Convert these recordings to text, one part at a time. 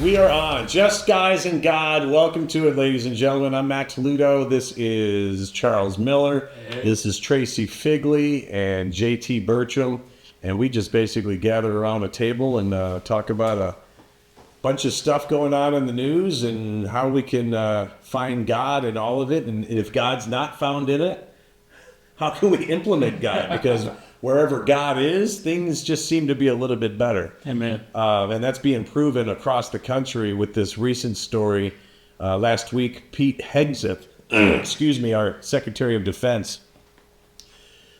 We are on. Just Guys and God. Welcome to it, ladies and gentlemen. I'm Max Ludo. This is Charles Miller. This is Tracy Figley and JT Bertram. And we just basically gather around a table and talk about a bunch of stuff going on in the news and how we can find God in all of it. And if God's not found in it, how can we implement God? Because wherever God is, things just seem to be a little bit better. Amen. And that's being proven across the country with this recent story. Last week, Pete Hegseth, our Secretary of Defense,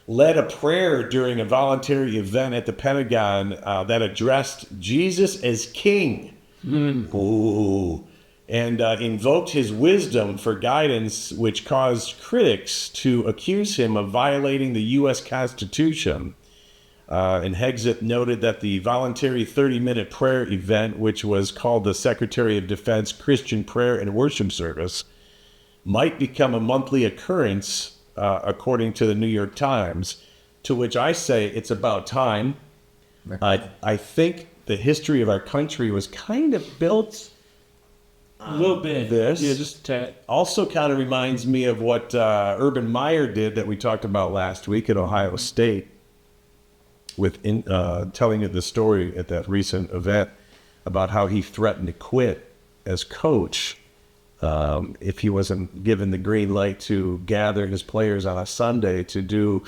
led a prayer during a voluntary event at the Pentagon that addressed Jesus as King. Ooh. And invoked his wisdom for guidance, which caused critics to accuse him of violating the U.S. Constitution. And Hegseth noted that the voluntary 30-minute prayer event, which was called the Secretary of Defense Christian Prayer and Worship Service, might become a monthly occurrence, according to the New York Times, to which I say it's about time. I think the history of our country was kind of built a little bit. This just a tad. Also kind of reminds me of what Urban Meyer did that we talked about last week at Ohio State, with telling the story at that recent event about how he threatened to quit as coach if he wasn't given the green light to gather his players on a Sunday to do,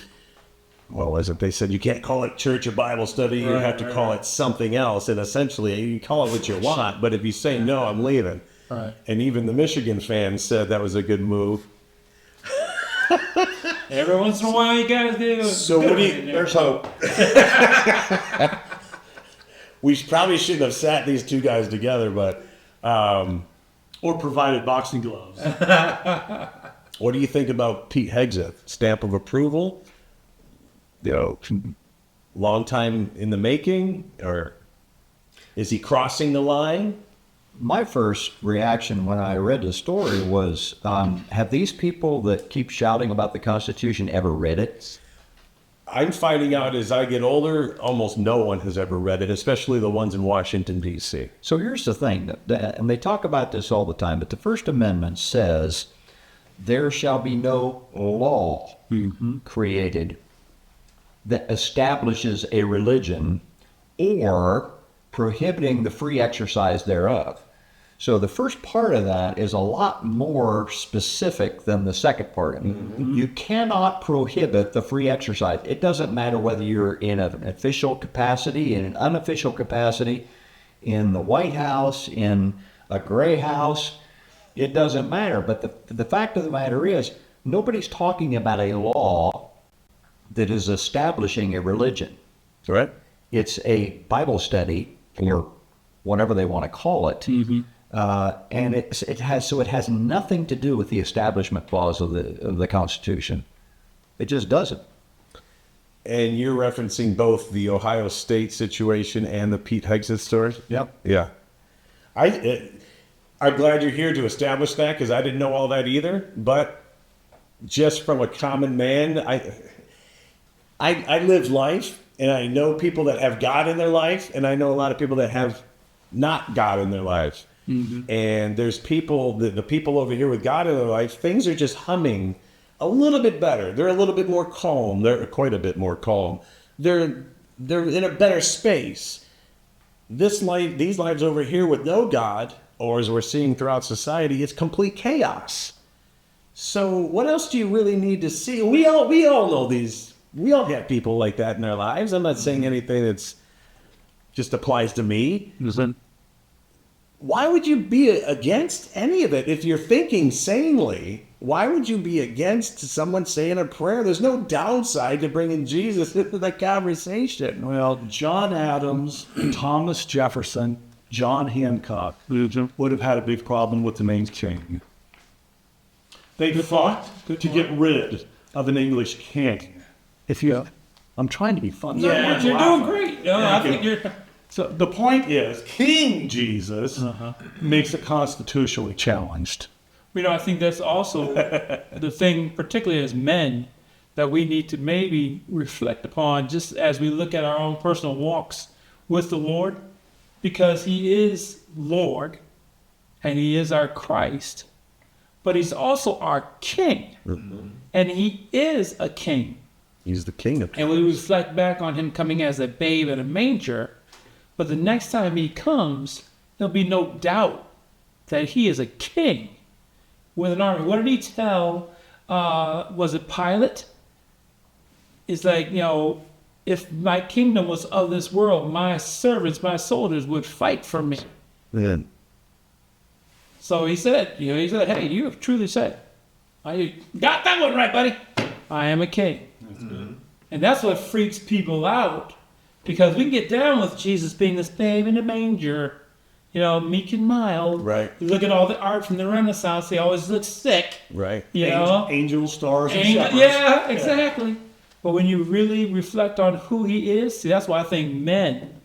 well, as if they said, you can't call it church or Bible study, you have to call it something else. And essentially, you call it what you want, but if you say no, I'm leaving. Right. And even the Michigan fans said that was a good move. Every once in a while, you guys do. So what do you? There's hope. We probably shouldn't have sat these two guys together, but Or provided boxing gloves. what do you think about Pete Hegseth? Stamp of approval? You know, long time in the making, or is he crossing the line? My first reaction when I read the story was, have these people that keep shouting about the Constitution ever read it? I'm finding out as I get older, almost no one has ever read it, especially the ones in Washington, D.C. So here's the thing, and they talk about this all the time, but the First Amendment says, there shall be no law created that establishes a religion or prohibiting the free exercise thereof. So the first part of that is a lot more specific than the second part. I mean, you cannot prohibit the free exercise. It doesn't matter whether you're in an official capacity, in an unofficial capacity, in the White House, in a gray house. It doesn't matter. But the fact of the matter is, nobody's talking about a law that is establishing a religion. Correct? It's a Bible study, or whatever they want to call it. And it has nothing to do with the establishment clause of the Constitution. It just doesn't. And you're referencing both the Ohio State situation and the Pete Hegseth story? Yep. Yeah. I'm glad you're here to establish that, because I didn't know all that either. But just from a common man, I live life, and I know people that have God in their life, and I know a lot of people that have not God in their lives. And there's people, the people over here with God in their life, things are just humming a little bit better. They're a little bit more calm. They're quite a bit more calm. They're in a better space. These lives over here with no God, or as we're seeing throughout society, it's complete chaos. So what else do you really need to see? We all know these. We all have people like that in our lives. I'm not saying anything that's just applies to me. Why would you be against any of it? If you're thinking sanely, why would you be against someone saying a prayer? There's no downside to bringing Jesus into the conversation. Well, John Adams, Thomas Jefferson, John Hancock would have had a big problem with the name King. They fought to get rid of an English king. I'm trying to be funny. Yeah, you're doing great. No, I think you're... So the point is, King Jesus makes it constitutionally challenged. You know, I think that's also the thing, particularly as men, that we need to maybe reflect upon just as we look at our own personal walks with the Lord. because he is Lord and he is our Christ, but he's also our king. And he is a king. He's the king of And we reflect back on him coming as a babe in a manger. But the next time he comes, there'll be no doubt that he is a king with an army. What did he tell, was it Pilate? It's like, if my kingdom was of this world, my servants, my soldiers would fight for me. Man. So he said, hey, you have truly said, I got that one right, buddy. I am a king. And that's what freaks people out, because we can get down with Jesus being this babe in a manger, meek and mild. Right. You look at all the art from the Renaissance; they always look sick. Right. Angels, stars, and shepherds. Yeah, exactly. But when you really reflect on who he is, see, that's why I think men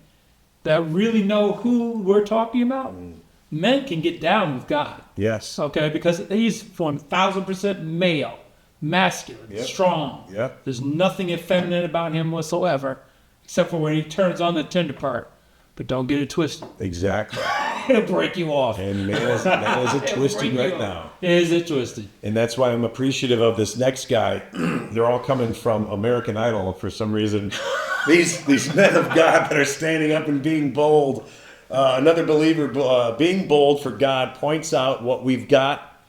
that really know who we're talking about, men can get down with God. Yes. Okay, because he's 1,000% male, masculine, strong. Yep. There's nothing effeminate about him whatsoever, except for when he turns on the tender part. But don't get it twisted. Exactly. It'll break you off. And man is it twisted right now. Is it twisted? And that's why I'm appreciative of this next guy. They're all coming from American Idol for some reason. These men of God that are standing up and being bold. Another believer being bold for God points out what we've got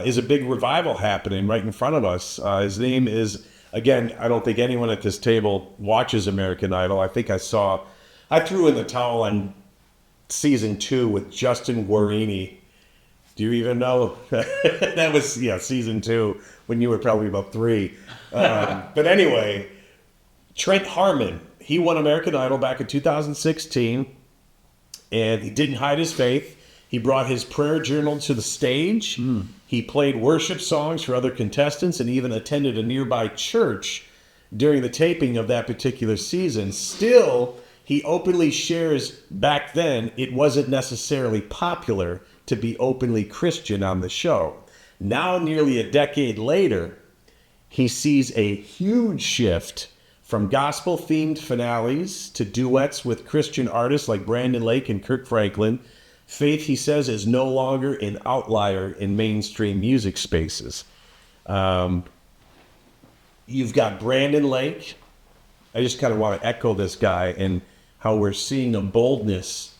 is a big revival happening right in front of us. His name is, again, I don't think anyone at this table watches American Idol. I think I threw in the towel on season 2 with Justin Guarini. Do you even know? That was, season 2 when you were probably about 3. But anyway, Trent Harmon, he won American Idol back in 2016, and he didn't hide his faith. He brought his prayer journal to the stage. He played worship songs for other contestants and even attended a nearby church during the taping of that particular season. Still, he openly shares back then it wasn't necessarily popular to be openly Christian on the show. Now, nearly a decade later, he sees a huge shift from gospel-themed finales to duets with Christian artists like Brandon Lake and Kirk Franklin. Faith, he says, is no longer an outlier in mainstream music spaces. You've got Brandon Lake. I just kind of want to echo this guy and how we're seeing a boldness.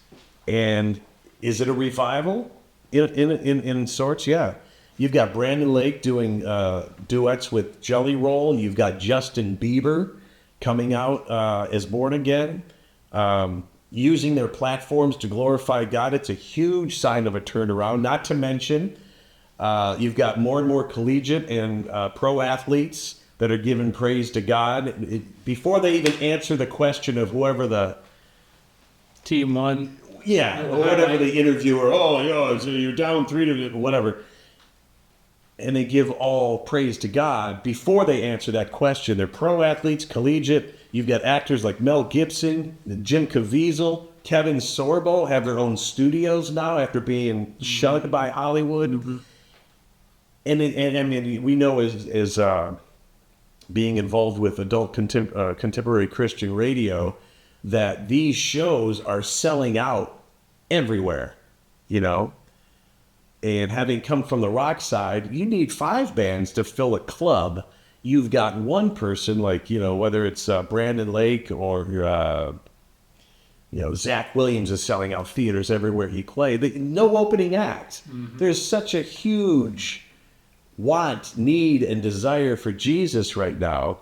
And is it a revival in sorts? Yeah. You've got Brandon Lake doing duets with Jelly Roll. You've got Justin Bieber coming out as Born Again, using their platforms to glorify God. It's a huge sign of a turnaround. Not to mention, you've got more and more collegiate and pro athletes that are giving praise to God before they even answer the question of whoever the Team 1. or whatever the interviewer. So you're down 3 to whatever. And they give all praise to God before they answer that question. They're pro athletes, collegiate. You've got actors like Mel Gibson, Jim Caviezel, Kevin Sorbo have their own studios now after being shunned by Hollywood. And I mean, we know as being involved with adult contemporary Christian radio that these shows are selling out everywhere, And having come from the rock side, you need 5 bands to fill a club. You've got one person like, whether it's Brandon Lake or, Zach Williams is selling out theaters everywhere he played. No opening act. There's such a huge want, need, and desire for Jesus right now.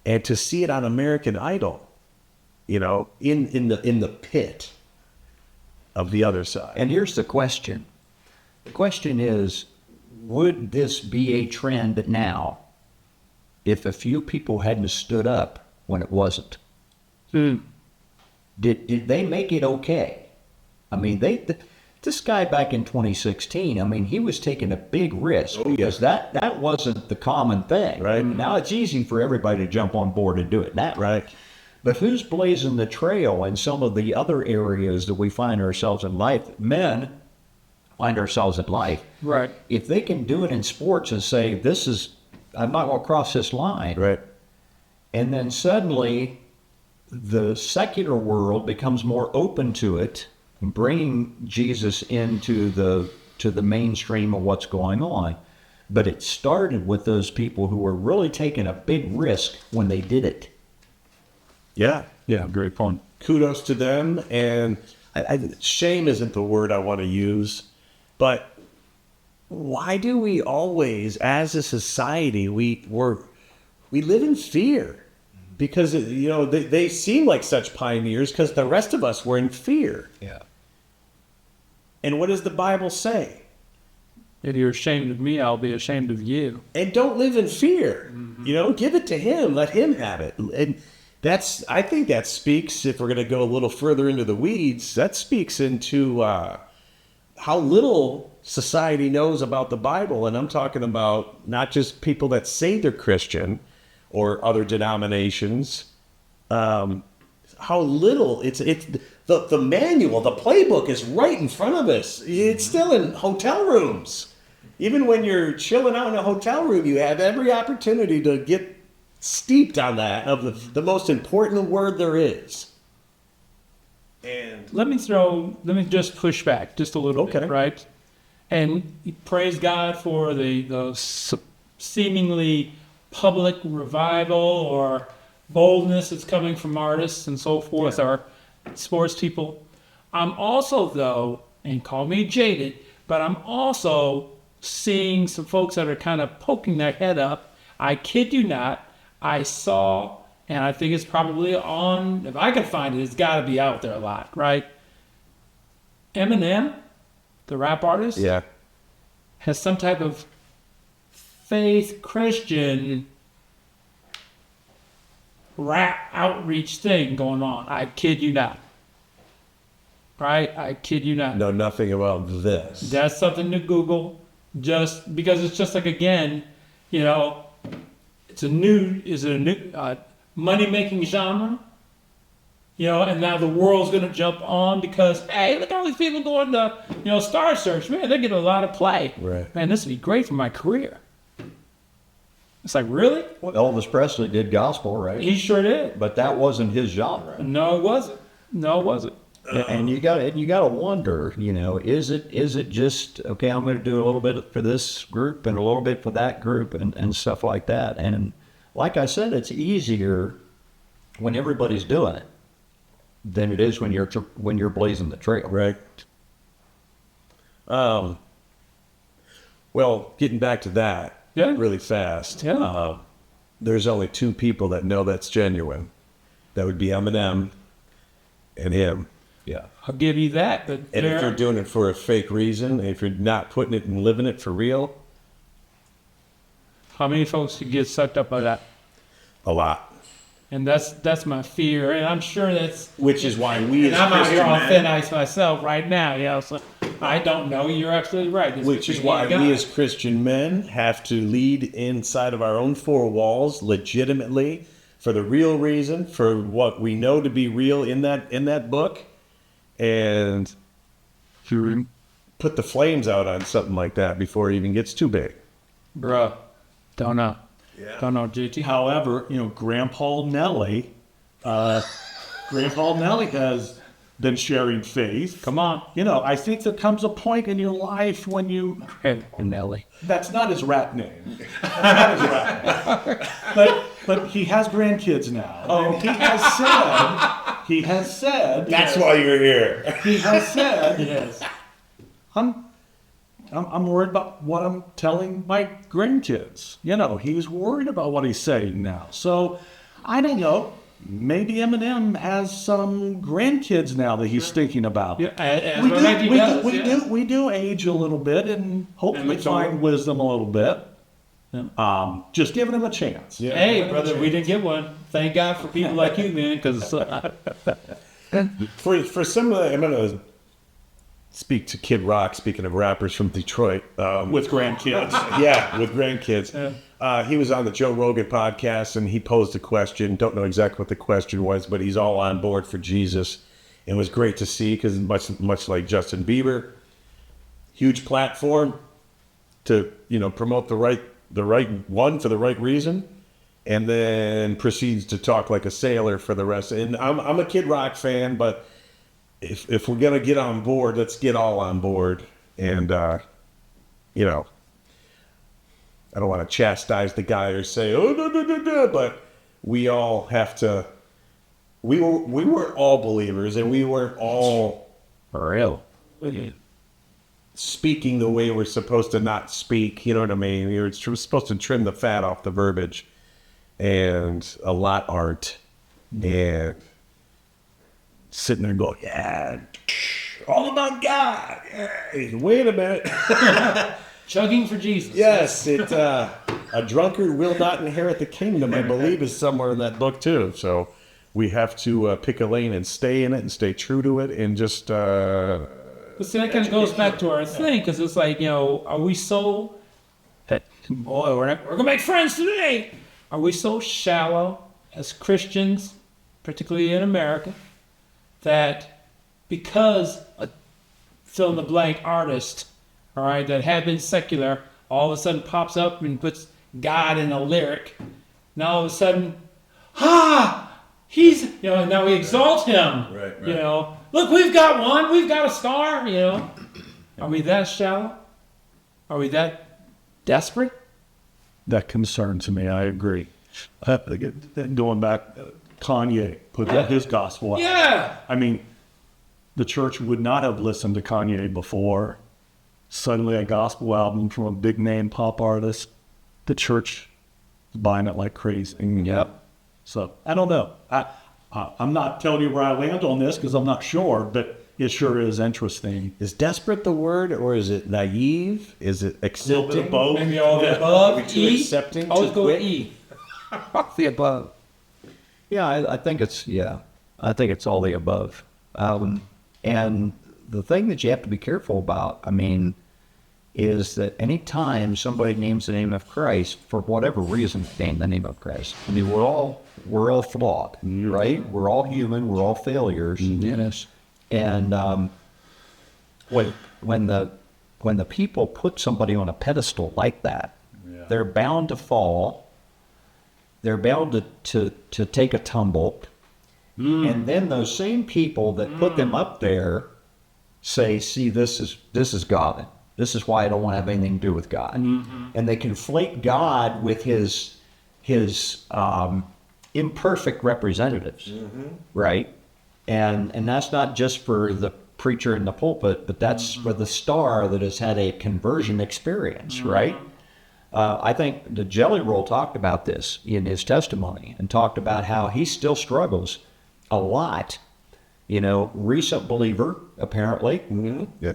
And to see it on American Idol, in the pit of the other side. And here's the question. The question is, would this be a trend now if a few people hadn't stood up when it wasn't? Did they make it okay? I mean, this guy back in 2016, I mean, he was taking a big risk because that wasn't the common thing. Right. Now it's easy for everybody to jump on board and do it now. Right. But who's blazing the trail in some of the other areas that we find ourselves in life? Men find ourselves in life. Right. If they can do it in sports and say, I'm not going to cross this line. Right. And then suddenly the secular world becomes more open to it. bringing Jesus into the mainstream of what's going on. But it started with those people who were really taking a big risk when they did it. Yeah. Yeah, great point. Kudos to them. And shame isn't the word I want to use, but why do we always, as a society, we live in fear? Because, they seem like such pioneers because the rest of us were in fear. Yeah. And what does the Bible say? If you're ashamed of me, I'll be ashamed of you. And don't live in fear. Give it to him. Let him have it. And I think that speaks, if we're going to go a little further into the weeds, that speaks into how little society knows about the Bible. And I'm talking about not just people that say they're Christian or other denominations. How little it's the manual, the playbook is right in front of us. It's still in hotel rooms. Even when you're chilling out in a hotel room, you have every opportunity to get steeped on that of the most important word there is. And Let me just push back just a little Okay. bit, right? And praise God for the seemingly public revival or boldness that's coming from artists and so forth, or sports people. I'm also, though, and call me jaded, but I'm also seeing some folks that are kind of poking their head up. I kid you not, I saw, and I think it's probably on, if I can find it, it's got to be out there a lot, right? Eminem, the rap artist, yeah, has some type of faith Christian rap outreach thing going on. I kid you not. Right? I kid you not. know nothing about this. That's something to Google, just because it's just like, again, it's a new money-making genre. And now the world's going to jump on because, hey, look at all these people going to, Star Search. Man, they get a lot of play. Right. Man, this would be great for my career. It's like, really? Elvis Presley did gospel, right? He sure did. But that wasn't his genre. No, it wasn't. No, it wasn't. And you got to wonder, is it just, okay, I'm going to do a little bit for this group and a little bit for that group and stuff like that. And like I said, it's easier when everybody's doing it than it is when you're blazing the trail. Right. Well, getting back to that Yeah. really fast. Yeah. There's only two people that know that's genuine. That would be Eminem and him. Yeah. I'll give you that. But And if you're doing it for a fake reason, if you're not putting it and living it for real, how many folks could get sucked up by that? a lot. And that's my fear. And I'm sure that's... Which is why we And as I'm out here Christian on thin men, ice myself right now. So I don't know. You're absolutely right. This which is between why you and we God. as Christian men have to lead inside of our own four walls legitimately for the real reason, for what we know to be real in that book, and put the flames out on something like that before it even gets too big. Bruh. Don't know. Yeah. Don't know, JT. However, Grandpa Nelly has been sharing faith. Come on. I think there comes a point in your life when you... Nelly. That's not his rap name. That's not his rap name. But he has grandkids now. Oh. And he has said... That's why you're here. He has said... Yes. I'm worried about what I'm telling my grandkids. He's worried about what he's saying now. So, I don't know. Maybe Eminem has some grandkids now that he's thinking about. Yeah, We do age a little bit and hopefully find wisdom a little bit. Just giving him a chance. Yeah. Hey, brother, we didn't get one. Thank God for people like you, man, because For some of the, I'm going to speak to Kid Rock, speaking of rappers from Detroit. With grandkids. Yeah, with grandkids. He was on the Joe Rogan podcast, and he posed a question. Don't know exactly what the question was, but he's all on board for Jesus. It was great to see because much like Justin Bieber, huge platform to promote the right one for the right reason, and then proceeds to talk like a sailor for the rest. And I'm a Kid Rock fan, but if we're gonna get on board, let's get all on board. And you know, I don't want to chastise the guy or say, oh no, but we all have to. We were all believers, and we were all For real. speaking the way we're supposed to not speak. You know what I mean? We're supposed to trim the fat off the verbiage, and a lot aren't. And sitting there going, yeah, all about God. Yeah. Wait a minute. Chugging for Jesus. Yes, a drunkard will not inherit the kingdom, I believe, is somewhere in that book too. So we have to pick a lane and stay in it and stay true to it and just. But see, that kind of goes back to our thing, because it's like, are we so that, boy, we're gonna make friends today? Are we so shallow as Christians, particularly in America, that because a fill in the blank artist, all right, that had been secular, all of a sudden pops up and puts God in a lyric, now all of a sudden, he's, now we exalt him. Right. Look, we've got one, we've got a star, Are we that shallow? Are we that desperate? That concerns me. I agree. Going back, Kanye put out his gospel out. Yeah. I mean, the church would not have listened to Kanye before. Suddenly a gospel album from a big name pop artist, the church is buying it like crazy. Yep. So I don't know. I'm not telling you where I land on this because I'm not sure, but it sure is interesting. Is desperate the word, or is it naive? Is it accepting? both. Maybe all the above. Are we too E. accepting? Always Too go with quick? E. The above. Yeah, I think it's I think it's all the above. And the thing that you have to be careful about, is that any time somebody names the name of Christ, for whatever reason, name the name of Christ. We're all flawed, right? We're all human. We're all failures. Yes. And when the people put somebody on a pedestal like that, they're bound to fall. They're bound to take a tumble. And then those same people that put them up there say, see, this is God. This is why I don't want to have anything to do with God. And they conflate God with his imperfect representatives, right? And that's not just for the preacher in the pulpit, but that's for the star that has had a conversion experience, right? I think the Jelly Roll talked about this in his testimony and talked about how he still struggles a lot. Recent believer, apparently,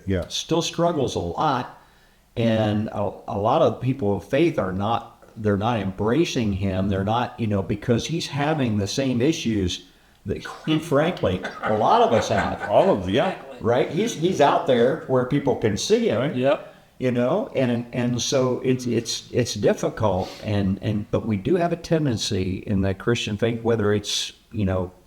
Yeah. Still struggles a lot. And a lot of people of faith they're not embracing him. They're not, because he's having the same issues that, quite frankly, a lot of us have. All of yeah. Right? He's out there where people can see him. Yep. And so it's difficult, but we do have a tendency in the Christian faith, whether it's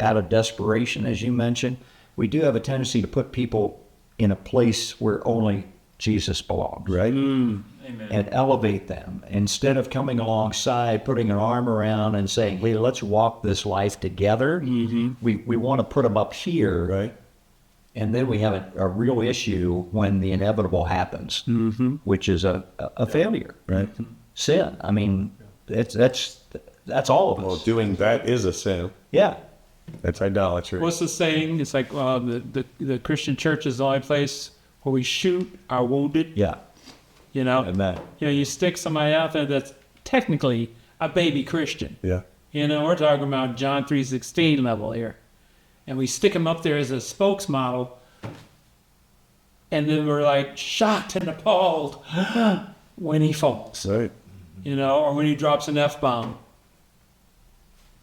out of desperation, as you mentioned, we do have a tendency to put people in a place where only Jesus belongs, right? Amen. And elevate them instead of coming alongside, putting an arm around and saying, "Hey, let's walk this life together." We want to put them up here, Right. and then we have a real issue when the inevitable happens, which is a failure, Right. sin. That's all of us. Well, doing that is a sin. Yeah. That's idolatry. What's the saying? It's like the Christian church is the only place where we shoot our wounded. Yeah. And that. You stick somebody out there that's technically a baby Christian. Yeah. We're talking about John 3:16 level here. And we stick him up there as a spokesmodel. And then we're like shocked and appalled when he falls. Right. Or when he drops an F-bomb.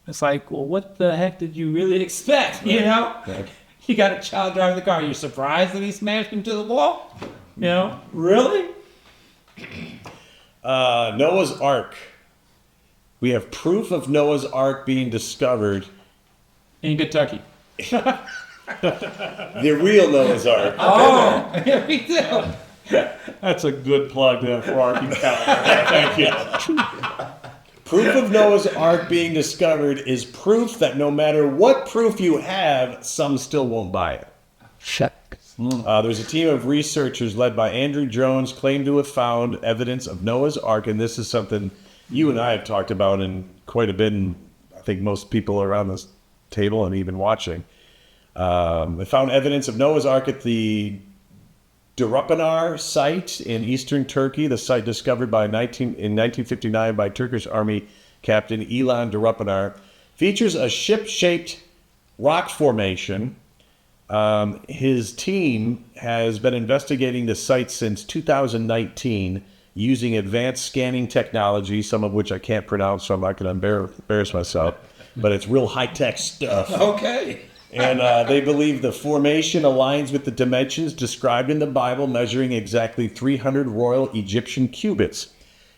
It's like, well, what the heck did you really expect? Right. You got a child driving the car. You're surprised that he smashed into the wall? Really? Noah's Ark. We have proof of Noah's Ark being discovered. In Kentucky. The real Noah's Ark. Oh, yeah, we do. That's a good plug there for our calendar. Thank you. Proof of Noah's Ark being discovered is proof that no matter what proof you have, some still won't buy it. Check. There's a team of researchers led by Andrew Jones claim to have found evidence of Noah's Ark, and this is something you and I have talked about in quite a bit, and I think most people around this table and even watching. They found evidence of Noah's Ark at the Durapanar site in eastern Turkey, the site discovered in 1959 by Turkish Army Captain Ilan Durapanar, features a ship-shaped rock formation. His team has been investigating the site since 2019 using advanced scanning technology, some of which I can't pronounce, so I'm not going to embarrass myself, but it's real high-tech stuff. Okay. And they believe the formation aligns with the dimensions described in the Bible, measuring exactly 300 royal Egyptian cubits.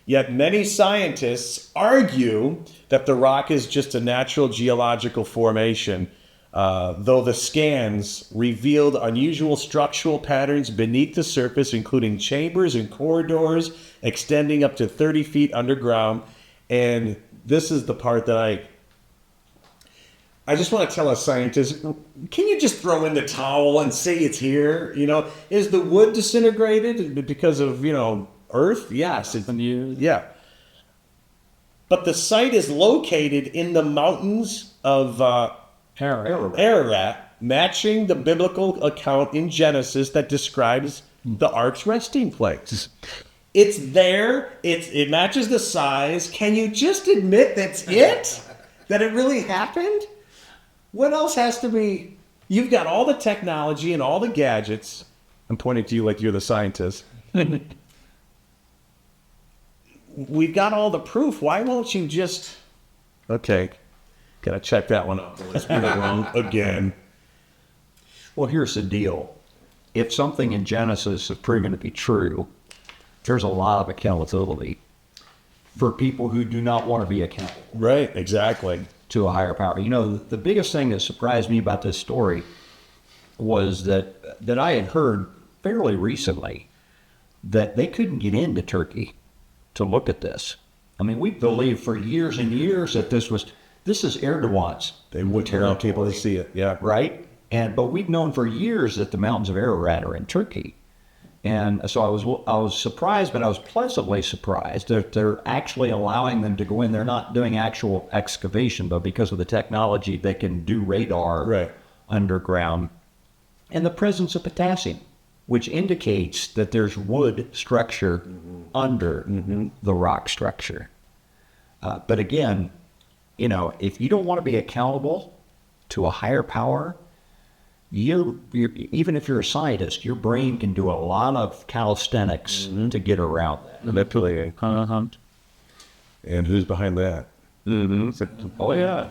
Yet many scientists argue that the rock is just a natural geological formation, though the scans revealed unusual structural patterns beneath the surface, including chambers and corridors extending up to 30 feet underground. And this is the part that I just want to tell us scientists, can you just throw in the towel and say it's here? You know, is the wood disintegrated because of, Earth? Yes. Yeah. But the site is located in the mountains of Ararat, matching the biblical account in Genesis that describes the ark's resting place. It's there. It matches the size. Can you just admit that's it? That it really happened? What else has to be? You've got all the technology and all the gadgets. I'm pointing to you like you're the scientist. We've got all the proof. Why won't you just... Okay. Gotta check that one up. Let's get it wrong again. Well, here's the deal. If something in Genesis is proven to be true, there's a lot of accountability for people who do not want to be accountable. Right, exactly. To a higher power. The biggest thing that surprised me about this story was that I had heard fairly recently that they couldn't get into Turkey to look at this. I mean, we believed for years and years that this is Erdogan's. They wouldn't allow people to see it, yeah. Right? But we've known for years that the mountains of Ararat are in Turkey. And so I was surprised, but I was pleasantly surprised that they're actually allowing them to go in. They're not doing actual excavation, but because of the technology, they can do radar underground. And the presence of potassium, which indicates that there's wood structure under the rock structure. But again, if you don't want to be accountable to a higher power, you're even if you're a scientist, your brain can do a lot of calisthenics to get around that. Manipulating. And who's behind that? Oh yeah,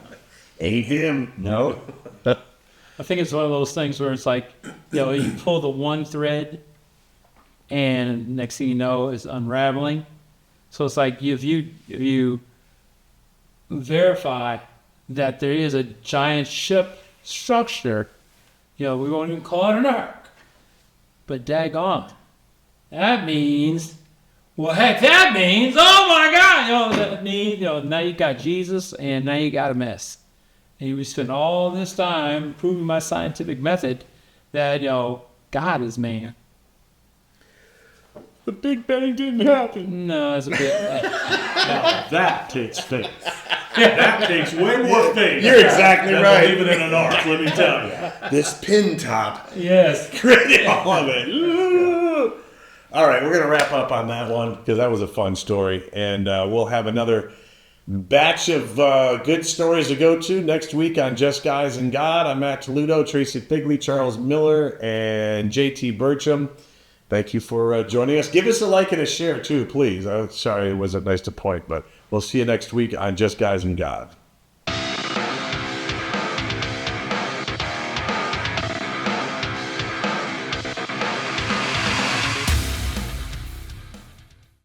Ain't him. no. I think it's one of those things where it's like, you pull the one thread, and next thing you know, it's unraveling. So it's like if you verify that there is a giant ship structure, we won't even call it an ark. But daggone, that means, oh my God, that means, now you got Jesus and now you got a mess. And we spent all this time proving my scientific method that, God is man. The Big Bang didn't happen. No, it's a bit. Now that takes faith. That takes way more faith. You're exactly than right. believing in an ark, let me tell you. This pin top. Yes. Created all of it. Ooh. All right, we're going to wrap up on that one because that was a fun story. And we'll have another batch of good stories to go to next week on Just Guys and God. I'm Matt Toledo, Tracy Pigley, Charles Miller, and JT Burcham. Thank you for joining us. Give us a like and a share, too, please. Sorry it wasn't nice to point, but we'll see you next week on Just Guys and God.